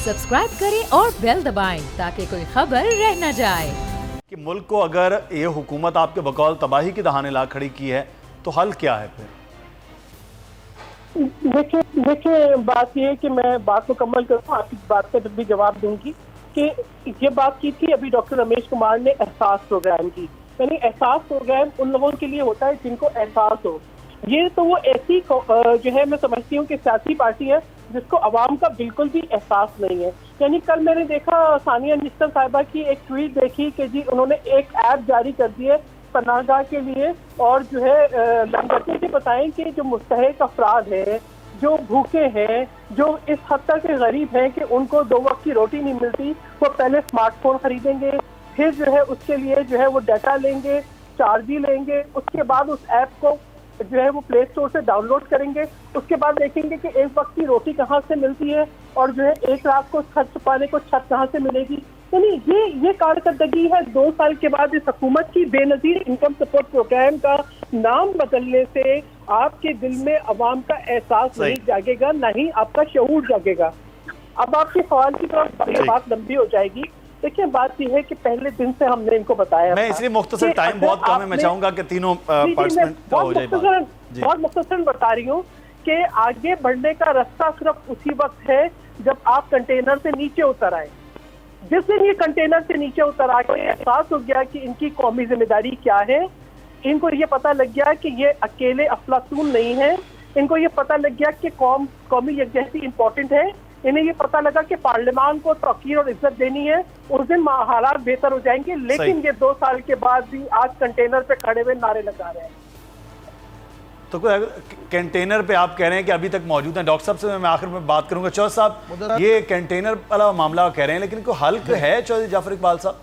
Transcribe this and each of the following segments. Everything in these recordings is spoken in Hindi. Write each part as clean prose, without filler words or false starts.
सब्सक्राइब करें और बेल दबाएं ताकि कोई खबर रह न जाए। कि मुल्क को अगर ये हुकूमत आपके बकौल तबाही की दहाने ला खड़ी की है तो हल क्या है फिर? देखिए बात ये है कि मैं बात मुकम्मल करूँ, आपकी बात का भी जवाब दूंगी कि ये बात की थी अभी डॉक्टर रमेश कुमार ने एहसास प्रोग्राम की। यानी एहसास प्रोग्राम उन लोगों के लिए होता है जिनको एहसास हो। ये तो वो ऐसी जो है मैं समझती हूँ कि सियासी पार्टी है जिसको अवाम का बिल्कुल भी एहसास नहीं है। यानी कल मैंने देखा सानिया निश्तर साहिबा की एक ट्वीट देखी कि जी उन्होंने एक ऐप जारी कर दी है पनाहगाह के लिए, और जो है लंगते के बताएं कि जो मुस्तहिक अफराद है, जो भूखे हैं, जो इस हद तक के गरीब हैं कि उनको 2 वक्त की रोटी नहीं मिलती, वो पहले स्मार्टफोन खरीदेंगे, फिर जो है उसके लिए जो है वो डाटा लेंगे, चार्ज लेंगे, उसके बाद उस ऐप को जो है वो प्ले स्टोर से डाउनलोड करेंगे, उसके बाद देखेंगे कि एक वक्त की रोटी कहाँ से मिलती है और जो है एक रात को छत छुपाने को छत कहाँ से मिलेगी। यानी ये कारकर्दगी है 2 साल के बाद इस हुकूमत की। बेनजीर इनकम सपोर्ट प्रोग्राम का नाम बदलने से आपके दिल में अवाम का एहसास नहीं जागेगा, ना ही आपका शऊर जागेगा। अब आपके सवाल की तरफ बात लंबी हो जाएगी। देखिए बात यह है कि पहले दिन से हमने इनको बताया, मैं इसलिए मुख्तसर टाइम बहुत कम है, मैं चाहूंगा कि तीनों पार्टिसिपेंट का हो जाए बात। बहुत मुख्तसर बता रही हूँ कि आगे बढ़ने का रास्ता सिर्फ उसी वक्त है जब आप कंटेनर से नीचे उतर आए। जिस दिन ये कंटेनर से नीचे उतर आके एहसास हो गया कि इनकी कौमी जिम्मेदारी क्या है, इनको ये पता लग गया कि ये अकेले अफलातून नहीं है, इनको ये पता लग गया कि कौमी यकजहती इंपॉर्टेंट है, इन्हें ये पता लगा कि पार्लियामान को तौकीर और इज्जत देनी है, उस दिन हालात बेहतर हो जाएंगे। लेकिन ये 2 साल के बाद भी आज कंटेनर पे खड़े हुए नारे लगा रहे हैं। तो कंटेनर पे आप कह रहे हैं कि अभी तक मौजूद हैं। डॉक्टर साहब से मैं आखिर में बात करूंगा। चौधरी साहब, ये कंटेनर वाला मामला कह रहे हैं, लेकिन इनको हल है चौधरी जाफर इकबाल साहब?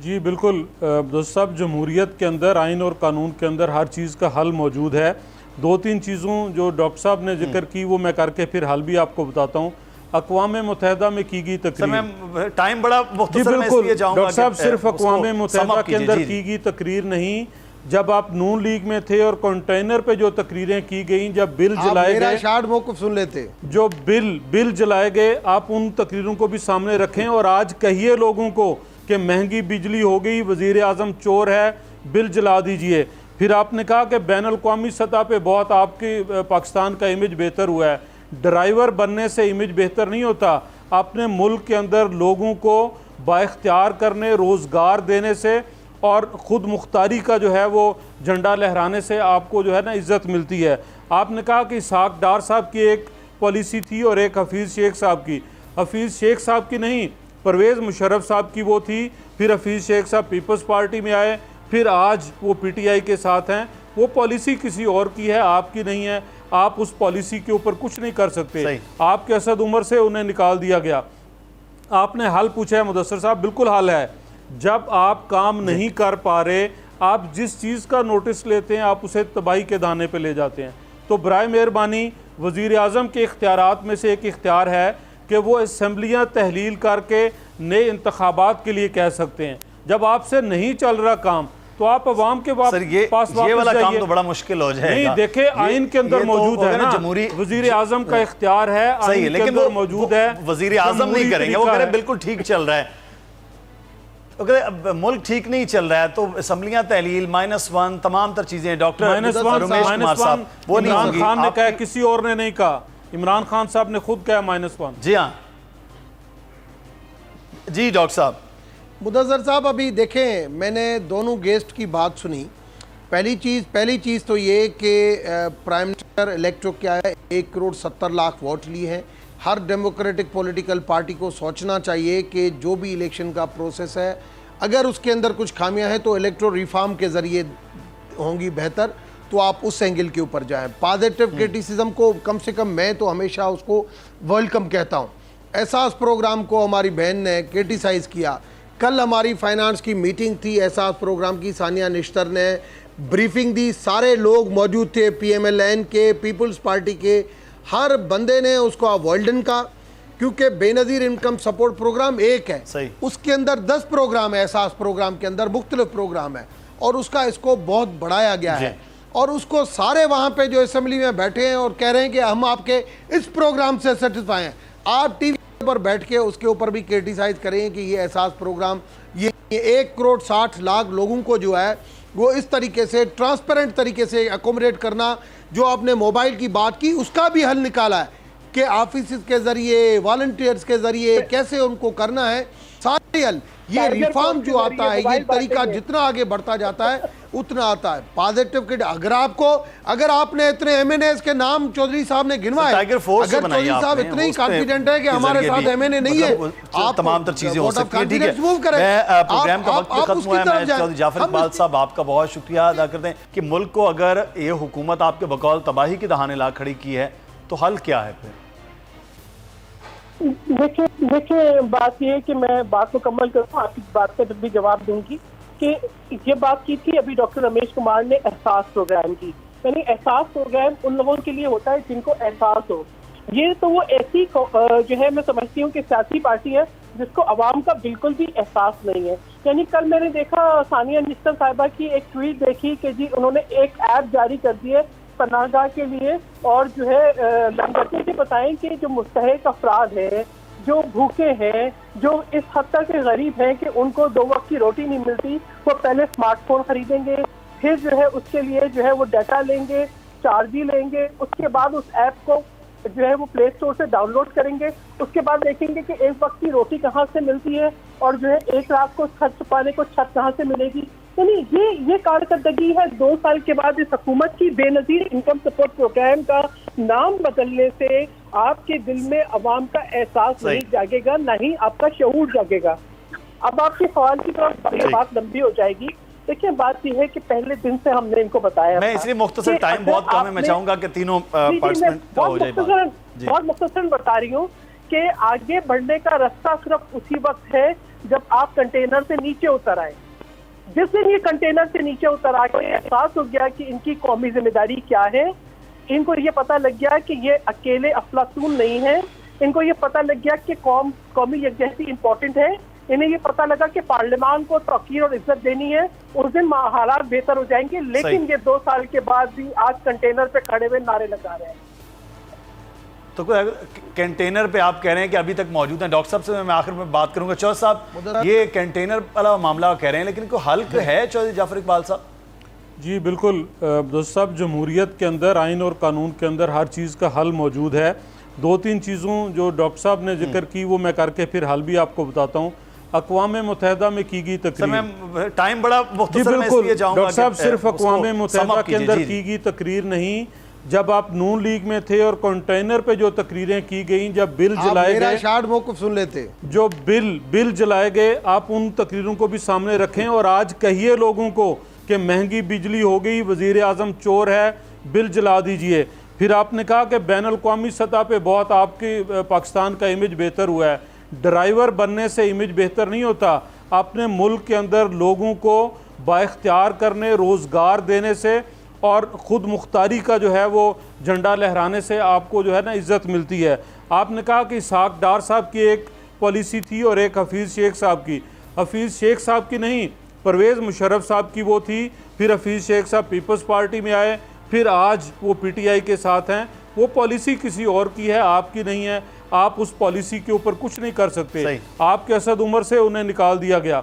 जी बिल्कुल दोस्त साहब, जमहूरियत के अंदर आइन और कानून के अंदर हर चीज़ का हल मौजूद है। 2-3 चीज़ों जो डॉक्टर साहब ने जिक्र की वो मैं करके फिर हल भी आपको बताता हूँ। अक़वाम मुत्तहिदा में की गई तकरीर, टाइम बड़ा बिल्कुल डॉक्टर साहब, सिर्फ अक़वाम मुत्तहिदा के अंदर की गई तकरीर नहीं, जब आप नून लीग में थे और कंटेनर पे जो तकरीरें की गई, जब बिल जलाए गए, शार्ट मौक़िफ़ सुन लेते, जो बिल जलाए गए, आप उन तकरीरों को भी सामने रखें और आज कहिए लोगों को कि महंगी बिजली हो गई, वज़ीर आज़म चोर है, बिल जला दीजिए। फिर आपने कहा कि बैन अल-क़वामी सतह पे बहुत आपके पाकिस्तान का इमेज बेहतर हुआ है। ड्राइवर बनने से इमेज बेहतर नहीं होता। आपने मुल्क के अंदर लोगों को बाइख्तियार करने, रोज़गार देने से और ख़ुद मुख्तारी का जो है वो झंडा लहराने से आपको जो है ना इज़्ज़त मिलती है। आपने कहा कि इसहाक़ डार साहब की एक पॉलिसी थी और एक हफीज़ शेख साहब की। हफीज़ शेख साहब की नहीं, परवेज़ मुशर्रफ साहब की वो थी। फिर हफीज़ शेख साहब पीपल्स पार्टी में आए, फिर आज वो PTI के साथ हैं। वो पॉलिसी किसी और की है, आपकी नहीं है। आप उस पॉलिसी के ऊपर कुछ नहीं कर सकते। आपके असद उमर से उन्हें निकाल दिया गया। आपने हल पूछा है मुदस्सर साहब, बिल्कुल हल है। जब आप काम नहीं कर पा रहे, आप जिस चीज़ का नोटिस लेते हैं आप उसे तबाही के दाने पे ले जाते हैं। तो बराए मेहरबानी वज़ीर आज़म के इख्तियारात में से एक इख्तियार है कि वो असम्बलियाँ तहलील करके नए इंतखाबात के लिए कह सकते हैं। जब आपसे नहीं चल रहा काम तो आप अवाम के पास ये वाला काम तो बड़ा मुश्किल हो जाएगा। नहीं, देखे आइन के अंदर मौजूद है ना, वज़ीर आज़म का इख्तियार है, आइन के अंदर मौजूद है। वज़ीर आज़म नहीं करेंगे, वो कह रहे बिल्कुल ठीक चल रहा है। अगर मुल्क ठीक नहीं चल रहा है तो असम्बलियां तहलील -1 तमाम तर चीजें डॉक्टर रमेश कुमार साहब वो नहीं होंगी। इमरान खान ने कहा, किसी और ने नहीं कहा, इमरान खान साहब ने खुद कहा -1। जी हाँ जी डॉक्टर साहब। मुदस्सर साहब, अभी देखें मैंने दोनों गेस्ट की बात सुनी। पहली चीज़ तो ये कि प्राइम मिनिस्टर इलेक्ट क्या है, 1,70,00,000 वोट लिए हैं। हर डेमोक्रेटिक पॉलिटिकल पार्टी को सोचना चाहिए कि जो भी इलेक्शन का प्रोसेस है, अगर उसके अंदर कुछ खामियां हैं तो इलेक्ट्रोल रिफॉर्म के ज़रिए होंगी बेहतर, तो आप उस एंगल के ऊपर जाएं। पॉजिटिव क्रिटिसिज्म को कम से कम मैं तो हमेशा उसको वेलकम कहता हूँ। एहसास प्रोग्राम को हमारी बहन ने क्रिटिसाइज़ किया। कल हमारी फाइनेंस की मीटिंग थी, एहसास प्रोग्राम की, सानिया निश्तर ने ब्रीफिंग दी, सारे लोग मौजूद थे, PMLN के, पीपल्स पार्टी के, हर बंदे ने उसको अवॉइडन का, क्योंकि बेनज़ीर इनकम सपोर्ट प्रोग्राम एक है, उसके अंदर 10 प्रोग्राम है। एहसास प्रोग्राम के अंदर मुख्तलिफ प्रोग्राम है और उसका इसको बहुत बढ़ाया गया है। और उसको सारे वहाँ पे जो असेंबली में बैठे हैं और कह रहे हैं कि हम आपके इस प्रोग्राम से सेटिस्फाई हैं। आप टीवी पर बैठ के उसके ऊपर भी क्रिटिसाइज करें कि ये एहसास प्रोग्राम, ये 1,60,00,000 लोगों को जो है वो इस तरीके से ट्रांसपेरेंट तरीके से अकोमोडेट करना, जो आपने मोबाइल की बात की उसका भी हल निकाला है कि ऑफिस के जरिए, वॉलंटियर्स के जरिए कैसे उनको करना है, सारे हल। ये रिफॉर्म जो आता है, ये तरीका जितना आगे बढ़ता जाता है उतना आता है पॉजिटिव के। अगर आपने इतने एमएनएस के नाम चौधरी साहब ने गिनवाए, टाइगर फोर्स अगर चौधरी साहब इतने ही कॉन्फिडेंट है कि हमारे साथ एमएनए नहीं है, आप तमाम तर चीजें हो सकती हैं। ठीक है, प्रोग्राम का वक्त खत्म हुआ है। मैं चौधरी जाफर इकबाल साहब आपका बहुत शुक्रिया अदा करते हैं कि मुल्क को अगर ये हुकूमत आपके बकौल तबाही की दहाने ला खड़ी की है तो हल क्या है फिर? देखिए बात ये है कि मैं बात मुकम्मल करूँ, आपकी बात का जब भी जवाब दूंगी कि ये बात की थी अभी डॉक्टर रमेश कुमार ने एहसास प्रोग्राम की। यानी एहसास प्रोग्राम उन लोगों के लिए होता है जिनको एहसास हो। ये तो वो ऐसी जो है मैं समझती हूँ कि सियासी पार्टी है जिसको अवाम का बिल्कुल भी एहसास नहीं है। यानी कल मैंने देखा सानिया निस्तर साहिबा की एक ट्वीट देखी कि जी उन्होंने एक ऐप जारी कर दी है पनाहगाह के लिए, और जो है लंगते के बताएं कि जो मुस्तहिक अफराद है, जो भूखे हैं, जो इस हद तक गरीब हैं कि उनको 2 वक्त की रोटी नहीं मिलती, वो पहले स्मार्टफोन खरीदेंगे, फिर जो है उसके लिए जो है वो डाटा लेंगे, चार्ज लेंगे, उसके बाद उस ऐप को जो है वो प्ले स्टोर से डाउनलोड करेंगे, उसके बाद देखेंगे कि एक वक्त की रोटी कहाँ से मिलती है और जो है एक रात को छत छुपाने को छत कहाँ से मिलेगी। यानी ये कारकर्दगी है 2 साल के बाद इस हुकूमत की। बेनजीर इनकम सपोर्ट प्रोग्राम का नाम बदलने से आपके दिल में अवाम का एहसास नहीं जागेगा, ना ही आपका शऊर जागेगा। अब आपके सवाल की तरफ बात लंबी हो जाएगी। देखिए बात यह है कि पहले दिन से हमने इनको बताया, मैं इसलिए मुख्तसर टाइम बहुत कम है, मैं चाहूंगा कि तीनों पार्टिसिपेंट का हो जाए। बहुत मुख्तसर बता रही हूँ कि आगे बढ़ने का रास्ता सिर्फ उसी वक्त है जब आप कंटेनर से नीचे उतर आए। जिस दिन ये कंटेनर से नीचे उतर आ गए, एहसास हो गया कि इनकी कौमी जिम्मेदारी क्या है, इनको ये पता लग गया कि ये अकेले अफलातून नहीं है, इनको ये पता लग गया कि कौमी यकजहती इंपॉर्टेंट है, इन्हें ये पता लगा कि पार्लियामान को तौकीर और इज्जत देनी है, उस दिन हालात बेहतर हो जाएंगे। लेकिन ये 2 साल के बाद भी आज कंटेनर पे खड़े हुए नारे लगा रहे हैं। तो कंटेनर पे आप कह रहे हैं कि अभी तक मौजूद हैं। डॉक्टर साहब से मैं आखिर में बात करूंगा। चौधरी साहब, ये कंटेनर वाला मामला कह रहे हैं, लेकिन इनको हल है चौधरी जाफर इकबाल साहब? जी बिल्कुल दोस्त साहब, जमहूरियत के अंदर, आइन और कानून के अंदर हर चीज़ का हल मौजूद है। 2-3 चीज़ों जो डॉक्टर साहब ने जिक्र की वो मैं करके फिर हल भी आपको बताता हूँ। अक़वाम मुत्तहिदा में की गई तकरीर, टाइम बड़ा बिल्कुल डॉक्टर साहब, सिर्फ अक़वाम मुत्तहिदा के अंदर की गई तकरीर नहीं, जब आप नून लीग में थे और कंटेनर पे जो तकरीरें की गई, जब बिल जलाए गए, शार्ट मौक़िफ़ सुन लेते, जो बिल जलाए गए, आप उन तकरीरों को भी सामने रखें और आज कहिए लोगों को कि महंगी बिजली हो गई, वज़ीर आज़म चोर है, बिल जला दीजिए। फिर आपने कहा कि बैन अल-क़वामी सतह पे बहुत आपके पाकिस्तान का इमेज बेहतर हुआ है। ड्राइवर बनने से इमेज बेहतर नहीं होता। आपने मुल्क के अंदर लोगों को बाइख्तियार करने, रोज़गार देने से और ख़ुद मुख्तारी का जो है वो झंडा लहराने से आपको जो है ना इज़्ज़त मिलती है। आपने कहा कि इसहाक डार साहब की एक पॉलिसी थी और एक हफीज़ शेख साहब की। हफीज़ शेख साहब की नहीं, परवेज़ मुशर्रफ साहब की वो थी। फिर हफीज़ शेख साहब पीपल्स पार्टी में आए, फिर आज वो पीटीआई के साथ हैं। वो पॉलिसी किसी और की है, आपकी नहीं है। आप उस पॉलिसी के ऊपर कुछ नहीं कर सकते। आपके असद उमर से उन्हें निकाल दिया गया।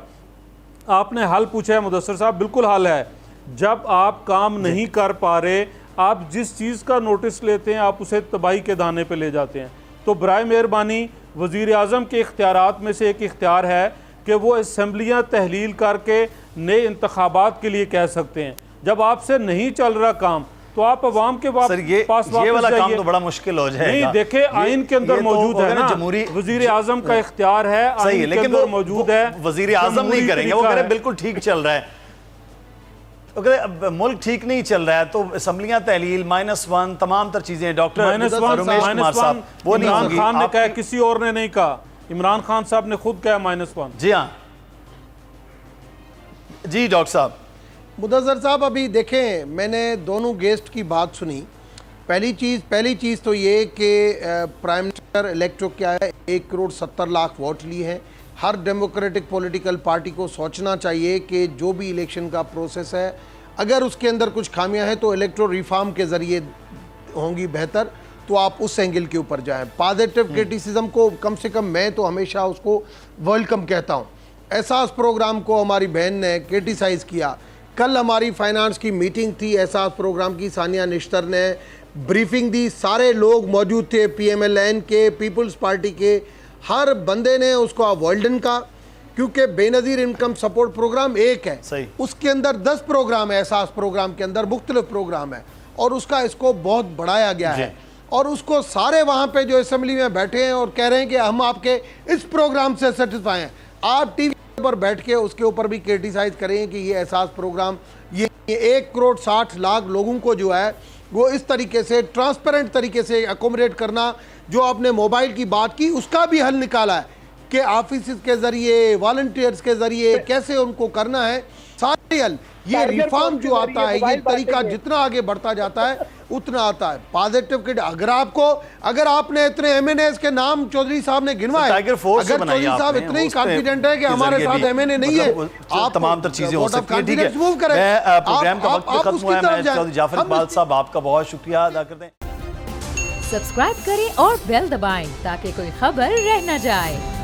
आपने हल पूछा है मुदस्सर साहब, बिल्कुल हल है। जब आप काम नहीं कर पा रहे, आप जिस चीज़ का नोटिस लेते हैं आप उसे तबाही के दाने पे ले जाते हैं। तो बराए मेहरबानी वज़ीर आज़म के इख्तियारात में से एक इख्तियार है कि वो असम्बलियाँ तहलील करके नए इंतखाबात के लिए कह सकते हैं। जब आपसे नहीं चल रहा काम तो आप अवाम के पास ये वाला काम तो बड़ा मुश्किल हो जाएगा। नहीं, देखे आइन के अंदर मौजूद है ना, वज़ीर आज़म का इख्तियार है, आइन के अंदर मौजूद है। वज़ीर आज़म नहीं करेंगे, वो कह रहे बिल्कुल ठीक चल रहा है। अगर मुल्क ठीक नहीं चल रहा है तो असम्बलियां तहलील -1 तमाम तर चीजें डॉक्टर रमेश कुमार साहब वो नहीं होंगी। इमरान खान ने कहा, किसी और ने नहीं कहा, इमरान खान साहब ने खुद कहा -1। जी हाँ जी डॉक्टर साहब। मुदस्सर साहब, अभी देखें मैंने दोनों गेस्ट की बात सुनी। पहली चीज़ तो ये कि प्राइम मिनिस्टर इलेक्ट क्या है, 1,70,00,000 वोट लिए हैं। हर डेमोक्रेटिक पॉलिटिकल पार्टी को सोचना चाहिए कि जो भी इलेक्शन का प्रोसेस है, अगर उसके अंदर कुछ खामियां हैं तो इलेक्ट्रो रिफॉर्म के ज़रिए होंगी बेहतर। तो आप उस एंगल के ऊपर जाएं। पॉजिटिव क्रिटिसिज्म को कम से कम मैं तो हमेशा उसको वेलकम कहता हूं। एहसास प्रोग्राम को हमारी बहन ने क्रिटिसाइज किया। कल हमारी फाइनेंस की मीटिंग थी, एहसास प्रोग्राम की, सानिया निश्तर ने ब्रीफिंग दी, सारे लोग मौजूद थे, PMLN के, पीपल्स पार्टी के, हर बंदे ने उसको अवॉइडन का, क्योंकि बेनज़ीर इनकम सपोर्ट प्रोग्राम एक है, सही। उसके अंदर 10 प्रोग्राम है, एहसास प्रोग्राम के अंदर मुख्तलिफ प्रोग्राम है और उसका इसको बहुत बढ़ाया गया है। और उसको सारे वहाँ पे जो असेंबली में बैठे हैं और कह रहे हैं कि हम आपके इस प्रोग्राम से सेटिस्फाई हैं। आप टीवी पर बैठ के उसके ऊपर भी क्रिटिसाइज करें कि ये एहसास प्रोग्राम ये 1,60,00,000 लोगों को जो है वो इस तरीके से ट्रांसपेरेंट तरीके से अकोमोडेट करना, जो आपने मोबाइल की बात की उसका भी हल निकाला है कि ऑफिस के ज़रिए, वॉलंटियर्स के ज़रिए कैसे उनको करना है, सारे हल। ये रिफॉर्म जो आता है, ये तरीका जितना आगे बढ़ता जाता है उतना आता है पॉजिटिव के। अगर आपने इतने MNAs के नाम चौधरी साहब ने गिनवाए, अगर चौधरी साहब इतने ही कॉन्फिडेंट है कि हमारे साथ MNA नहीं है, आप तमाम चीजें हो सकती हैं। ठीक है, प्रोग्राम का वक्त खत्म हुआ है। मैं चौधरी जाफर इकबाल साहब आपका बहुत शुक्रिया अदा करते हैं। सब्सक्राइब करें और बेल दबाएं ताकि कोई खबर रह न जाए।